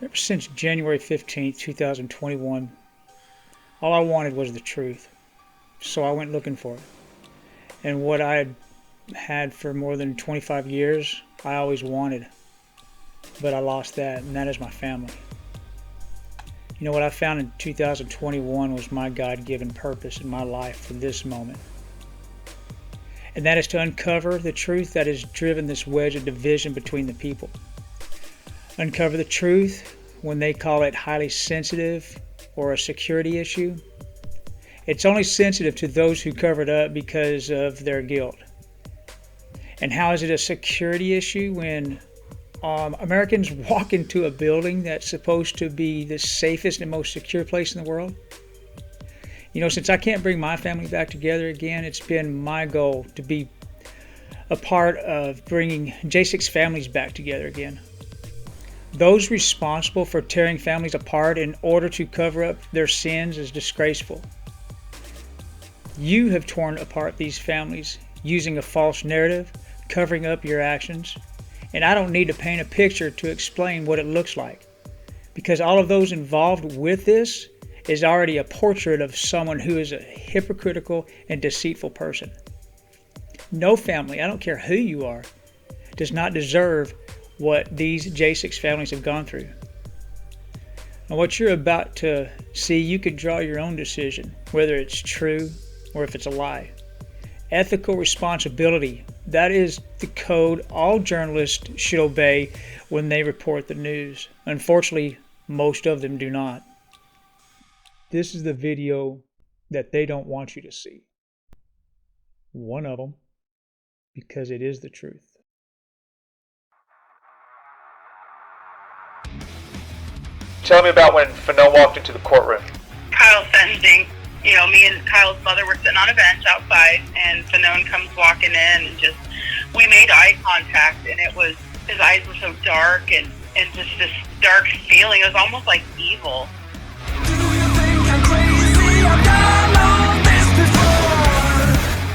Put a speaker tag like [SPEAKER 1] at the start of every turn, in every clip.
[SPEAKER 1] Ever since January 15th, 2021, all I wanted was the truth. So I went looking for it. And what I had for more than 25 years, I always wanted. But I lost that, and that is my family. You know, what I found in 2021 was my God-given purpose in my life for this moment. And that is to uncover the truth that has driven this wedge of division between the people. Uncover the truth when they call it highly sensitive or a security issue. It's only sensitive to those who cover it up because of their guilt. And how is it a security issue when Americans walk into a building that's supposed to be the safest and most secure place in the world? You know, since I can't bring my family back together again, it's been my goal to be a part of bringing J6 families back together again. Those responsible for tearing families apart in order to cover up their sins is disgraceful. You have torn apart these families using a false narrative, covering up your actions, and I don't need to paint a picture to explain what it looks like, because all of those involved with this is already a portrait of someone who is a hypocritical and deceitful person. No family, I don't care who you are, does not deserve what these J6 families have gone through. Now, what you're about to see, you could draw your own decision, whether it's true or if it's a lie. Ethical responsibility, that is the code all journalists should obey when they report the news. Unfortunately, most of them do not. This is the video that they don't want you to see. One of them, because it is the truth.
[SPEAKER 2] Tell me about when Fanone walked into the courtroom.
[SPEAKER 3] Kyle's sentencing. You know, me and Kyle's mother were sitting on a bench outside, and Fanone comes walking in, and we made eye contact, and his eyes were so dark, and just this dark feeling. It was almost like evil.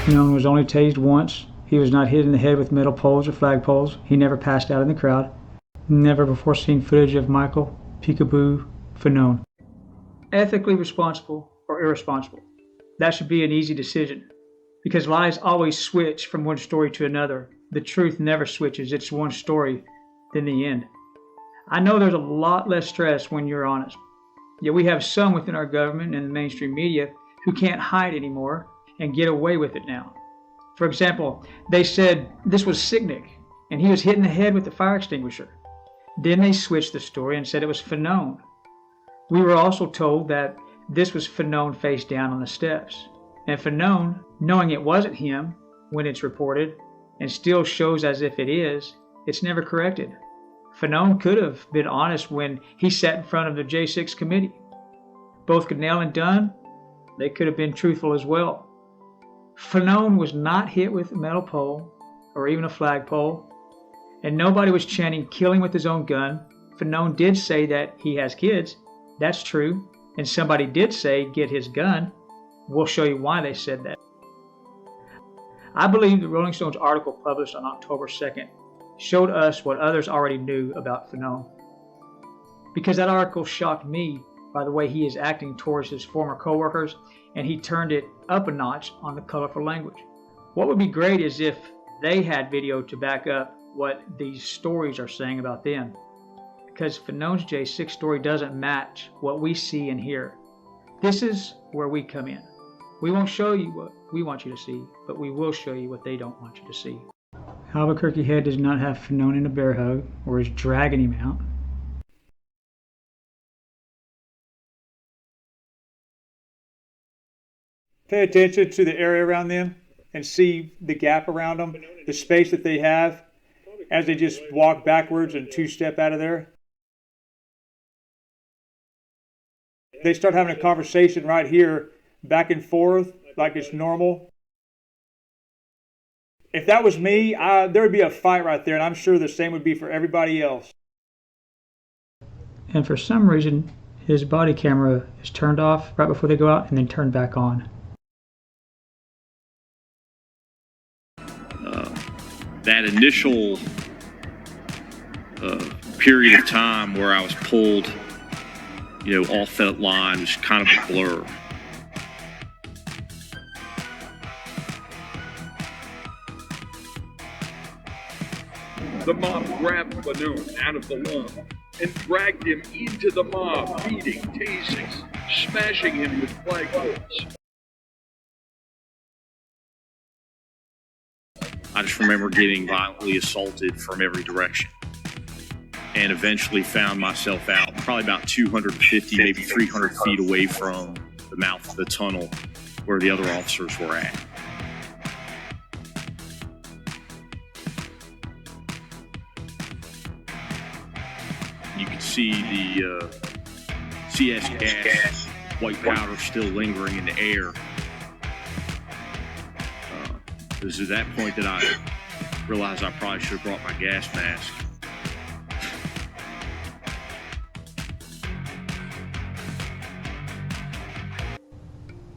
[SPEAKER 1] Fanone was only tased once. He was not hit in the head with metal poles or flagpoles. He never passed out in the crowd. Never before seen footage of Michael Peekaboo Fanone. Ethically responsible or irresponsible. That should be an easy decision, because lies always switch from one story to another. The truth never switches. It's one story, then the end. I know there's a lot less stress when you're honest. Yet we have some within our government and the mainstream media who can't hide anymore and get away with it now. For example, they said this was Sicknick and he was hit in the head with the fire extinguisher. Then they switched the story and said it was Fanone. We were also told that this was Fanone face down on the steps. And Fanone, knowing it wasn't him when it's reported, and still shows as if it is, it's never corrected. Fanone could have been honest when he sat in front of the J6 committee. Both Goodell and Dunn, they could have been truthful as well. Fanone was not hit with a metal pole or even a flagpole, and nobody was chanting killing with his own gun. Fanone did say that he has kids. That's true. And somebody did say get his gun. We'll show you why they said that. I believe the Rolling Stones article published on October 2nd showed us what others already knew about Fanone. Because that article shocked me by the way he is acting towards his former co-workers, and he turned it up a notch on the colorful language. What would be great is if they had video to back up what these stories are saying about them. Because Fanone's J6 story doesn't match what we see and hear. This is where we come in. We won't show you what we want you to see, but we will show you what they don't want you to see. Albuquerque Head does not have Fanone in a bear hug or is dragging him out. Pay attention to the area around them and see the gap around them, the space that they have as they just walk backwards and two-step out of there. They start having a conversation right here, back and forth, like it's normal. If that was me, there would be a fight right there, and I'm sure the same would be for everybody else. And for some reason, his body camera is turned off right before they go out and then turned back on.
[SPEAKER 4] That initial period of time where I was pulled, off that line was kind of a blur.
[SPEAKER 5] The mob grabbed Fanone out of the lawn and dragged him into the mob, beating, tasing, smashing him with flagpoles.
[SPEAKER 4] I just remember getting violently assaulted from every direction, and eventually found myself out probably about 250, maybe 300 feet away from the mouth of the tunnel where the other officers were at. You could see the CS gas, white powder still lingering in the air. It was at that point that I realized I probably should have brought my gas mask.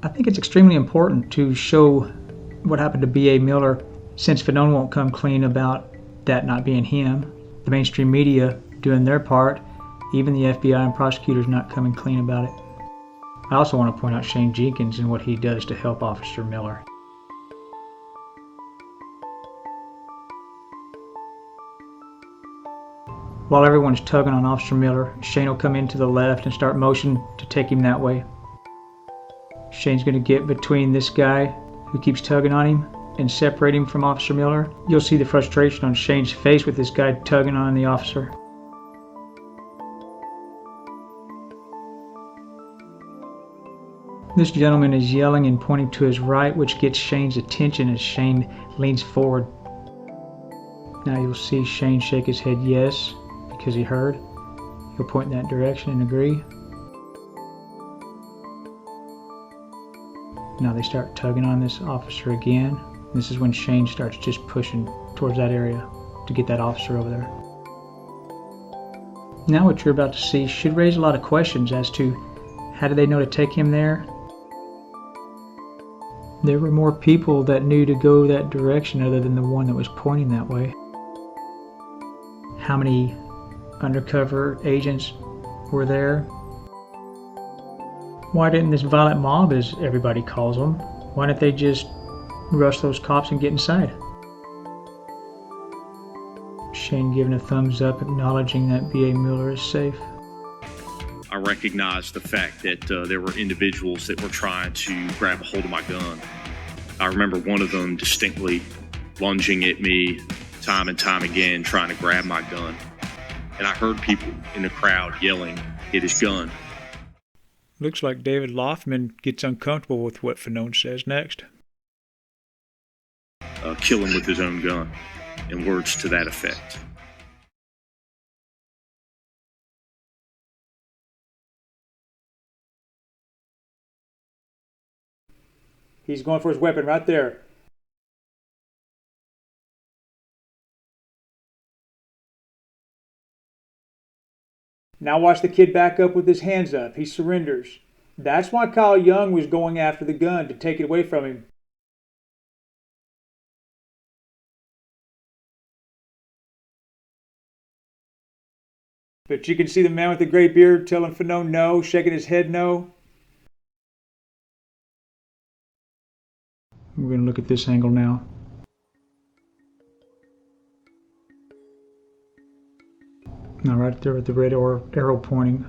[SPEAKER 1] I think it's extremely important to show what happened to B.A. Miller, since Fanone won't come clean about that not being him. The mainstream media doing their part, even the FBI and prosecutors not coming clean about it. I also want to point out Shane Jenkins and what he does to help Officer Miller. While everyone's tugging on Officer Miller, Shane will come in to the left and start motioning to take him that way. Shane's going to get between this guy who keeps tugging on him and separate him from Officer Miller. You'll see the frustration on Shane's face with this guy tugging on the officer. This gentleman is yelling and pointing to his right, which gets Shane's attention as Shane leans forward. Now you'll see Shane shake his head yes, because he heard. He'll point in that direction and agree. Now they start tugging on this officer again. This is when Shane starts just pushing towards that area to get that officer over there. Now what you're about to see should raise a lot of questions as to how did they know to take him there? There were more people that knew to go that direction other than the one that was pointing that way. How many undercover agents were there? Why didn't this violent mob, as everybody calls them, why didn't they just rush those cops and get inside? Shane giving a thumbs up, acknowledging that B.A. Miller is safe.
[SPEAKER 4] I recognized the fact that there were individuals that were trying to grab a hold of my gun. I remember one of them distinctly lunging at me time and time again, trying to grab my gun. And I heard people in the crowd yelling, "Get his gun."
[SPEAKER 1] Looks like David Loffman gets uncomfortable with what Fanone says next.
[SPEAKER 4] Kill him with his own gun, and words to that effect.
[SPEAKER 1] He's going for his weapon right there. Now watch the kid back up with his hands up. He surrenders. That's why Kyle Young was going after the gun, to take it away from him. But you can see the man with the gray beard telling Fanone no, shaking his head no. We're going to look at this angle now. Now right there with the red arrow pointing.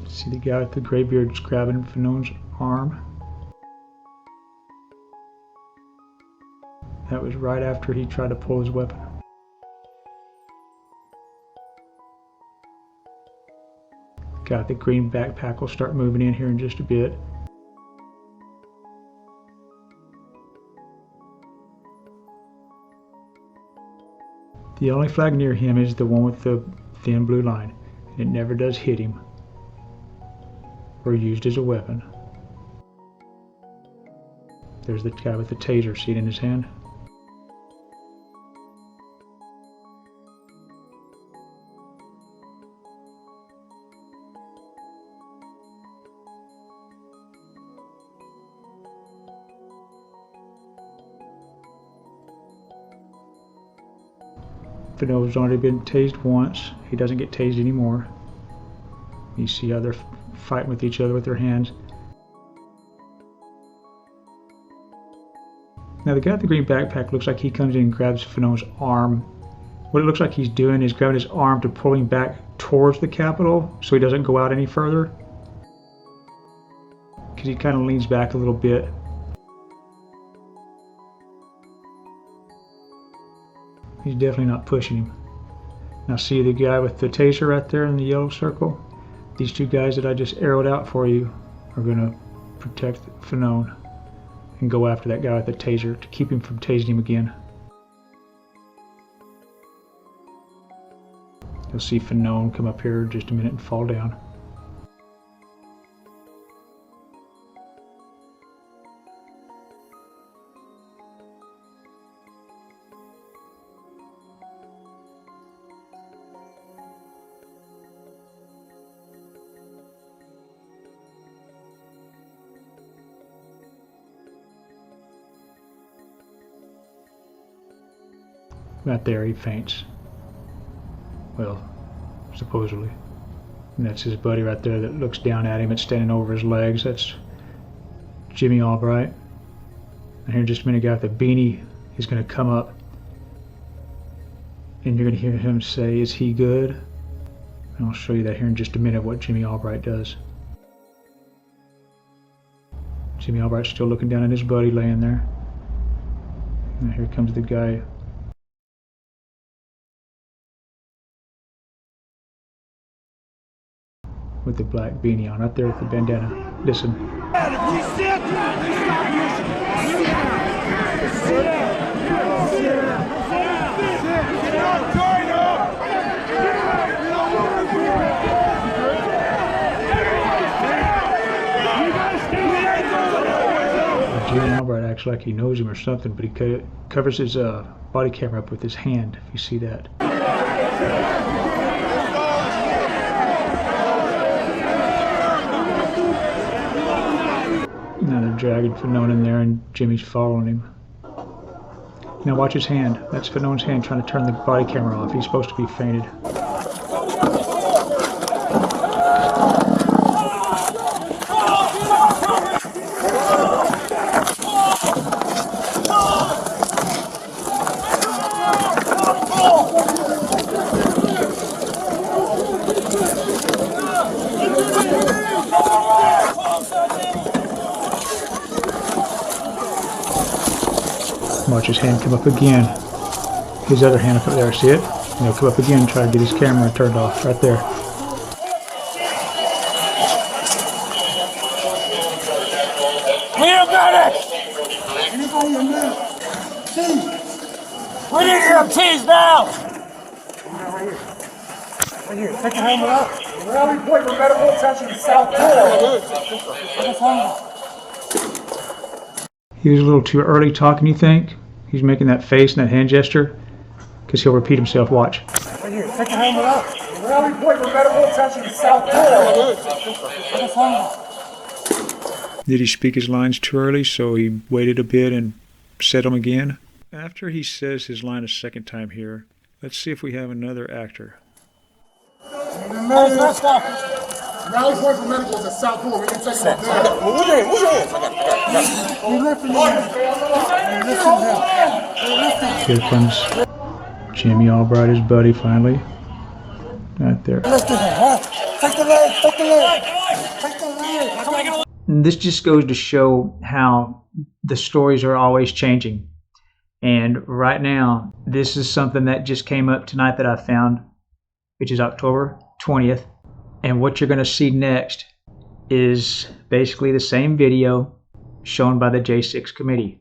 [SPEAKER 1] See the guy with the gray beard just grabbing Fanone's arm. That was right after he tried to pull his weapon. Got the green backpack will start moving in here in just a bit. The only flag near him is the one with the thin blue line. It never does hit him or used as a weapon. There's the guy with the taser, see it in his hand? Fanon's already been tased once. He doesn't get tased anymore. You see how they're fighting with each other with their hands. Now the guy with the green backpack looks like he comes in and grabs Fanon's arm. What it looks like he's doing is grabbing his arm to pull him back towards the Capitol so he doesn't go out any further. Because he kind of leans back a little bit. He's definitely not pushing him. Now see the guy with the taser right there in the yellow circle? These two guys that I just arrowed out for you are going to protect Fanon and go after that guy with the taser to keep him from tasing him again. You'll see Fanon come up here in just a minute and fall down. Right there, he faints. Well, supposedly. And that's his buddy right there that looks down at him and standing over his legs. That's Jimmy Albright. And here in just a minute, a guy with a beanie is going to come up. And you're going to hear him say, "Is he good?" And I'll show you that here in just a minute, what Jimmy Albright does. Jimmy Albright's still looking down at his buddy laying there. And here comes the guy with the black beanie on, right there with the bandana. Listen. Jimmy Albright acts like he knows him or something, but he covers his body camera up with his hand, if you see that. Now they're dragging Fanon in there and Jimmy's following him. Now watch his hand. That's Fanon's hand trying to turn the body camera off. He's supposed to be fainted. Watch his hand come up again. His other hand up there, see it? And he'll come up again and try to get his camera turned off right there.
[SPEAKER 6] We are medic! Anybody in there? Tease! We need your tease now! Right here. Right here. Take your helmet out. Rally point for medical attention to South Pole.
[SPEAKER 1] He was a little too early talking, you think? He's making that face and that hand gesture because he'll repeat himself. Watch.
[SPEAKER 6] Right here. Take your helmet out. Rally point for medical attention to South Pole.
[SPEAKER 1] Did he speak his lines too early, so he waited a bit and said them again? After he says his line a second time here, let's see if we have another actor.
[SPEAKER 6] Rally point for medical is at South Pole. We can take it up there.
[SPEAKER 1] Here comes Jimmy Albright, his buddy, finally. Right there.
[SPEAKER 6] Take the leg, take the leg, take the leg.
[SPEAKER 1] And this just goes to show how the stories are always changing. And right now, this is something that just came up tonight that I found, which is October 20th. And what you're going to see next is basically the same video shown by the J6 committee.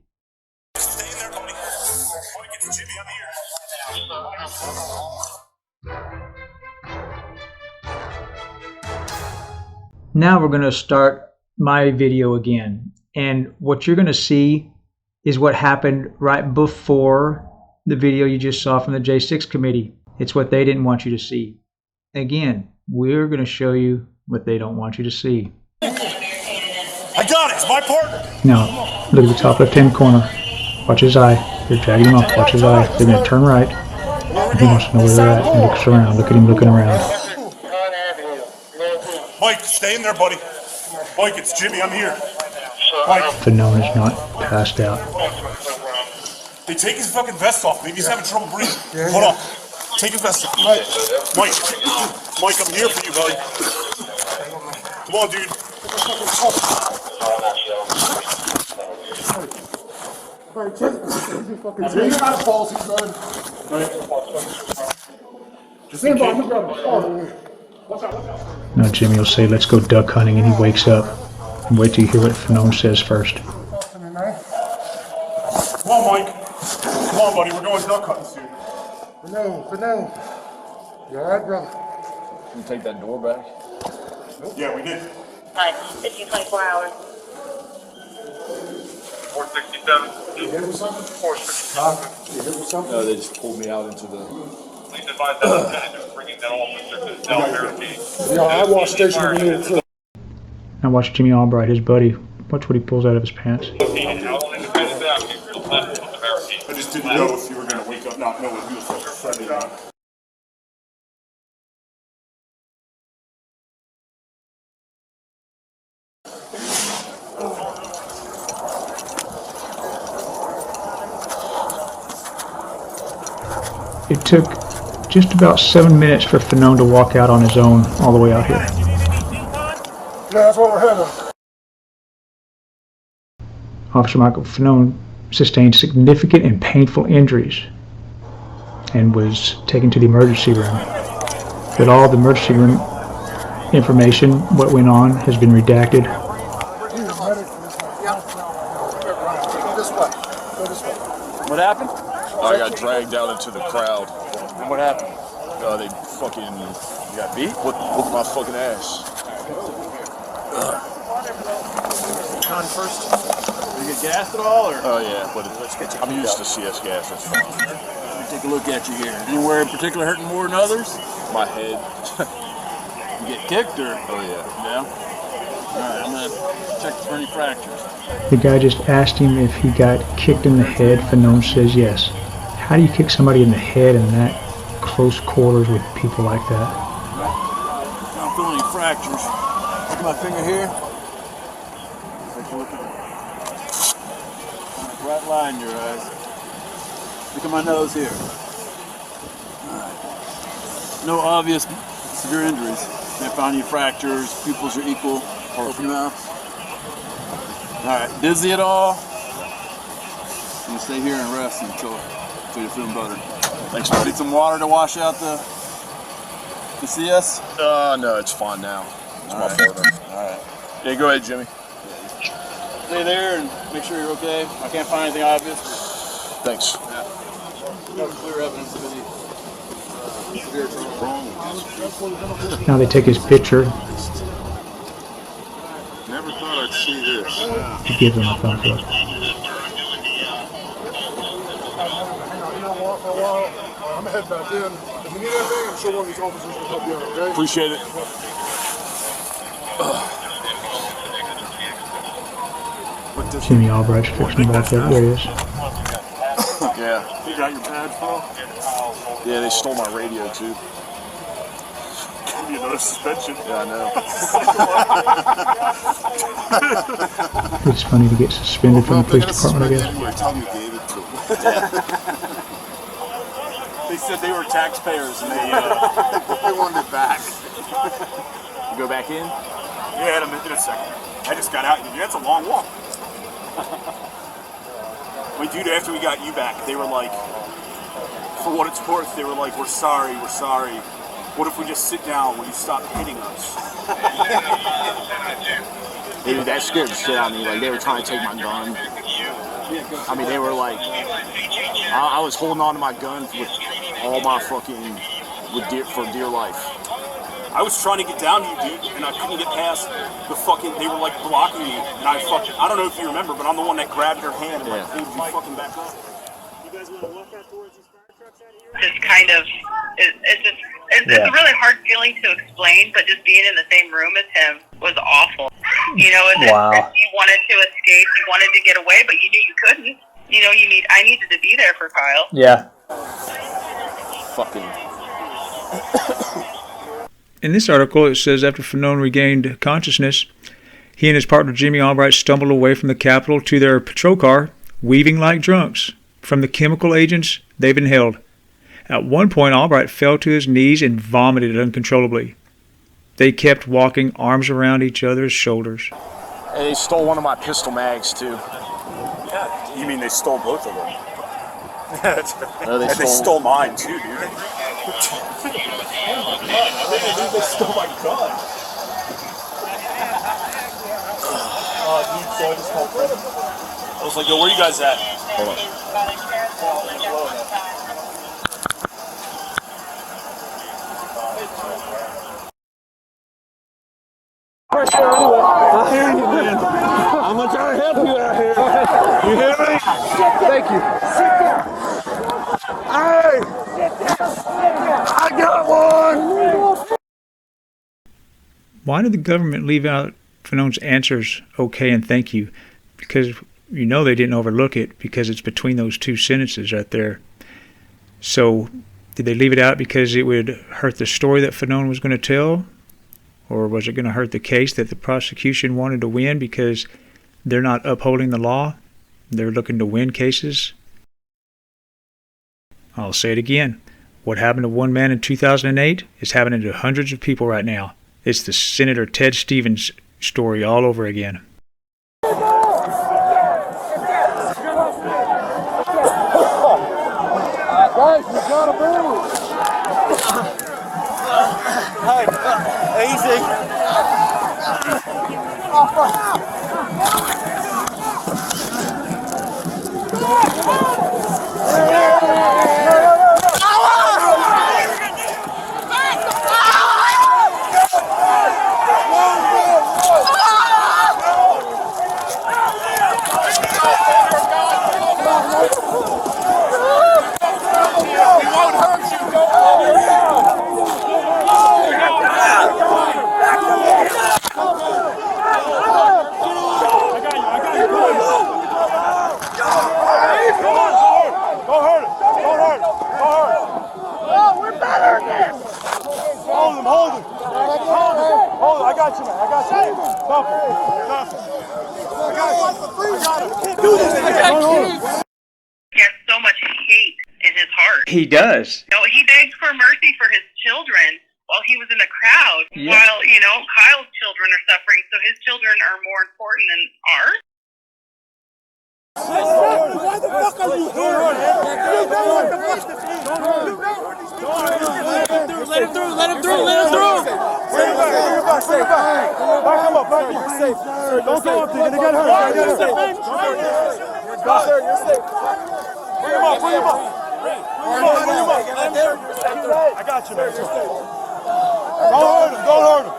[SPEAKER 1] Now we're going to start my video again. And what you're going to see is what happened right before the video you just saw from the J6 committee. It's what they didn't want you to see. Again, we're going to show you what they don't want you to see.
[SPEAKER 6] I got it. It's my partner.
[SPEAKER 1] Now, look at the top left-hand corner. Watch his eye. They're dragging him up. Watch his eye. They're going to turn right.
[SPEAKER 6] we
[SPEAKER 1] He wants to know where they're at and looks around. Look at him looking around.
[SPEAKER 6] Mike, stay in there, buddy. Mike, it's Jimmy. I'm here. Mike.
[SPEAKER 1] Fanone is not passed out.
[SPEAKER 6] Hey, take his fucking vest off. Maybe he's having trouble breathing. Hold on. Take his vest off. Mike. Mike, I'm here for you, buddy. Come on, dude. Take him out of balls, he's done. Just stand by,
[SPEAKER 1] Now Jimmy will say, let's go duck hunting, and he wakes up. And wait till you hear what Fanone says first.
[SPEAKER 6] Come on, Mike. Come on, buddy. We're going duck hunting soon.
[SPEAKER 7] Fanone. You alright, brother?
[SPEAKER 8] You take that door back?
[SPEAKER 6] Yeah, we did.
[SPEAKER 3] Hi, 24 hours.
[SPEAKER 2] 467.
[SPEAKER 7] You hit with something?
[SPEAKER 2] 467.
[SPEAKER 7] You hit with something?
[SPEAKER 8] No, they just pulled me out into the...
[SPEAKER 2] Please advise that lieutenant is bringing that officer to the cell barricade.
[SPEAKER 7] Yeah, I watched station over here too.
[SPEAKER 1] Now watch Jimmy Albright, his buddy. Watch what he pulls out of his pants.
[SPEAKER 2] Located out on independent avenue to the left of the barricade.
[SPEAKER 6] I just didn't know if you were going to wake up not knowing who the fuck was Friday night.
[SPEAKER 1] It took just about 7 minutes for Fanone to walk out on his own all the way out here.
[SPEAKER 7] Yeah, that's what we're heading.
[SPEAKER 1] Officer Michael Fanone sustained significant and painful injuries and was taken to the emergency room. But all the emergency room information, what went on, has been redacted.
[SPEAKER 8] What happened? I got dragged out into the crowd.
[SPEAKER 7] And what happened?
[SPEAKER 8] They fucking... You got beat? Whooped my fucking ass.
[SPEAKER 7] On first. Did you get gassed at all, or?
[SPEAKER 8] Oh yeah, but I'm used to CS gas, that's fine.
[SPEAKER 7] Let me take a look at you here. Anywhere in particular hurting more than others?
[SPEAKER 8] My head.
[SPEAKER 7] You get kicked, or?
[SPEAKER 8] Oh yeah.
[SPEAKER 7] Yeah? Alright, I'm gonna check for any fractures.
[SPEAKER 1] The guy just asked him if he got kicked in the head. Fanone says yes. How do you kick somebody in the head in that close quarters with people like that?
[SPEAKER 7] I don't feel any fractures. Look at my finger here. Take a look at it. Right line in your eyes. Look at my nose here. Alright. No obvious severe injuries. Can't find any fractures. Pupils are equal. Open your mouth. Alright, dizzy at all? I'm gonna stay here and rest until you're feeling better.
[SPEAKER 8] Thanks, buddy.
[SPEAKER 7] Need some water to wash out the CS?
[SPEAKER 8] No, it's fine now. It's my brother.
[SPEAKER 7] Alright.
[SPEAKER 8] Yeah, go ahead, Jimmy.
[SPEAKER 7] Stay there and make sure you're okay. I can't find anything obvious.
[SPEAKER 8] Thanks.
[SPEAKER 7] No clear evidence of any severe trauma.
[SPEAKER 1] Now they take his picture.
[SPEAKER 7] Never thought I'd see this.
[SPEAKER 1] He gives him a thumbs up.
[SPEAKER 7] You know what, for a while, I'm gonna head back in. If you need anything, I'm sure one of these officers will help you out, okay?
[SPEAKER 8] Appreciate it.
[SPEAKER 1] Jimmy Albright's fixing to back up. There he is.
[SPEAKER 8] Yeah.
[SPEAKER 7] You got your badge, bro?
[SPEAKER 8] Yeah, they stole my radio too.
[SPEAKER 7] Give me another suspension.
[SPEAKER 8] Yeah, I know.
[SPEAKER 1] It's funny to get suspended from the police department, I guess.
[SPEAKER 8] Tell me gave it to them.
[SPEAKER 7] They said they were taxpayers and they
[SPEAKER 8] wanted it back.
[SPEAKER 7] You go back in? Yeah, in a second. I just got out. That's a long walk. Wait, dude, after we got you back, they were like, for what it's worth, they were like, we're sorry. What if we just sit down when you stop hitting us?
[SPEAKER 9] Dude, that scared the shit out of me. Like, they were trying to take my gun. I mean, they were like, I was holding on to my gun with all my fucking, for dear life.
[SPEAKER 7] I was trying to get down to you, dude, and I couldn't get past the fucking, they were like blocking me, and I don't know if you remember, but I'm the one that grabbed your hand and like pulled you fucking back up. You guys want to walk out towards these fire trucks out here?
[SPEAKER 3] Just kind of, it's a really hard feeling to explain, but just being in the same room as him was awful. You know, as if you wanted to escape, you wanted to get away, but you knew you couldn't. You know, I needed to be there for Kyle.
[SPEAKER 10] Yeah.
[SPEAKER 9] fucking...
[SPEAKER 1] In this article, it says after Fanone regained consciousness, he and his partner Jimmy Albright stumbled away from the Capitol to their patrol car, weaving like drunks from the chemical agents they've inhaled. At one point, Albright fell to his knees and vomited uncontrollably. They kept walking, arms around each other's shoulders.
[SPEAKER 9] And they stole one of my pistol mags, too.
[SPEAKER 6] Yeah, you mean they stole both of them?
[SPEAKER 9] They
[SPEAKER 6] stole mine, too, dude. They stole my gun. Dude, so I just called Fred. I was like, yo, where you guys at?
[SPEAKER 9] Hold on.
[SPEAKER 6] I hear you, man. I'm gonna try to help you out here. You hear me? Thank you. Hey! I got one!
[SPEAKER 1] Why did the government leave out Fanone's answers, okay and thank you? Because you know they didn't overlook it because it's between those two sentences right there. So did they leave it out because it would hurt the story that Fanone was going to tell? Or was it going to hurt the case that the prosecution wanted to win because they're not upholding the law? They're looking to win cases? I'll say it again. What happened to one man in 2008 is happening to hundreds of people right now. It's the Senator Ted Stevens story all over again.
[SPEAKER 6] Guys, you gotta move! Hey, easy.
[SPEAKER 3] He has so much hate in his heart.
[SPEAKER 1] He does.
[SPEAKER 3] You know, he begged for mercy for his children while he was in the crowd.
[SPEAKER 1] Yeah.
[SPEAKER 3] While, you know, Kyle's children are suffering, so his children are more important than ours.
[SPEAKER 6] Why the fuck are you here? Let him through. Bring him back. Back him up. You're safe. Don't go up there. They got hurt. You're safe. Bring him up. I got you, man. You're safe. Don't hurt him.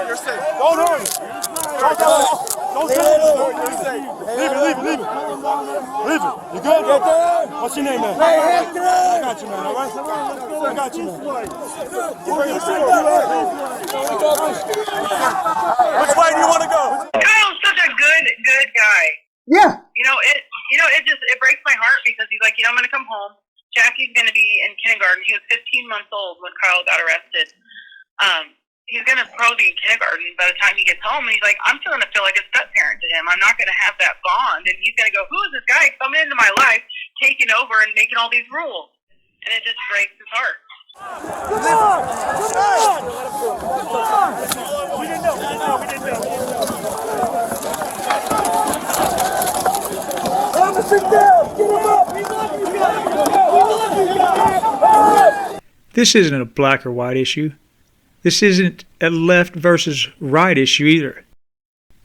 [SPEAKER 6] You're safe. Don't hurt him. Don't kill him, sir. You're safe. Leave it. You good? What's your name, man? I got you, man. All right? I got you, man. Which way do you want to go?
[SPEAKER 3] Kyle's such a good guy.
[SPEAKER 1] Yeah.
[SPEAKER 3] It breaks my heart because he's like, I'm going to come home. Jackie's going to be in kindergarten. He was 15 months old when Kyle got arrested. He's going to probably be in kindergarten by the time he gets home. And he's like, I'm still going to feel like a step-parent to him. I'm not going to have that bond. And he's going to go, who is this guy coming into my life, taking over and making all these rules? And it just breaks his heart.
[SPEAKER 6] Come on! We didn't know. Sit down! Get him up!
[SPEAKER 1] This isn't a black or white issue. This isn't a left versus right issue either.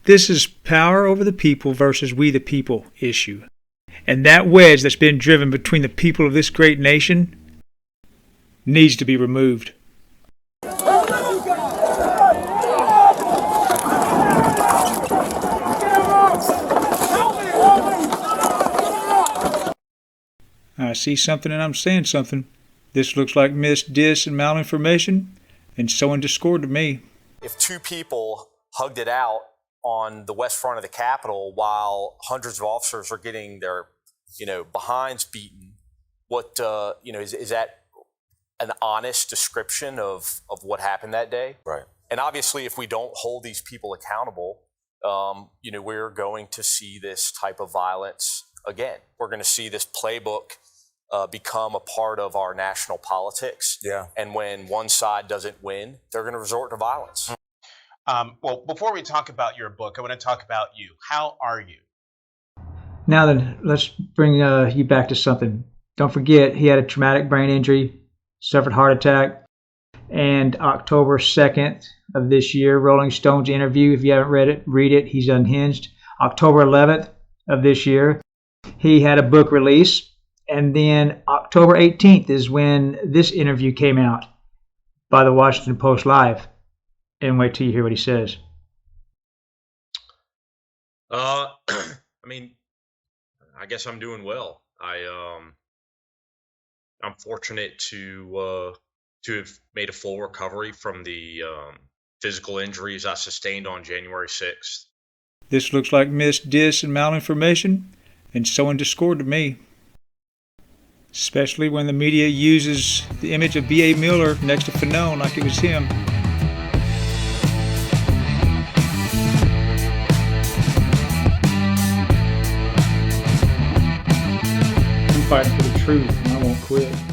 [SPEAKER 1] This is power over the people versus we the people issue. And that wedge that's been driven between the people of this great nation needs to be removed. I see something and I'm saying something. This looks like dis, and malinformation, and sowing discord to me.
[SPEAKER 10] If two people hugged it out on the west front of the Capitol while hundreds of officers are getting their, behinds beaten, what, is that an honest description of what happened that day.
[SPEAKER 9] Right.
[SPEAKER 10] And obviously, if we don't hold these people accountable, we're going to see this type of violence again. We're going to see this playbook become a part of our national politics.
[SPEAKER 9] Yeah.
[SPEAKER 10] And when one side doesn't win, they're going to resort to violence.
[SPEAKER 11] Well, before we talk about your book, I want to talk about you. How are you?
[SPEAKER 1] Now then, let's bring you back to something. Don't forget, he had a traumatic brain injury, suffered heart attack, and October 2nd of this year, Rolling Stone's interview, if you haven't read it, read it. He's unhinged. October 11th of this year, he had a book release. And then October 18th is when this interview came out by the Washington Post Live. And wait till you hear what he says.
[SPEAKER 4] I guess I'm doing well. I'm fortunate to have made a full recovery from the physical injuries I sustained on January 6th.
[SPEAKER 1] This looks like missed dis and malinformation, and sowing discord to me. Especially when the media uses the image of B.A. Miller next to Fanone like it was him. I'm fighting for the truth, and I won't quit.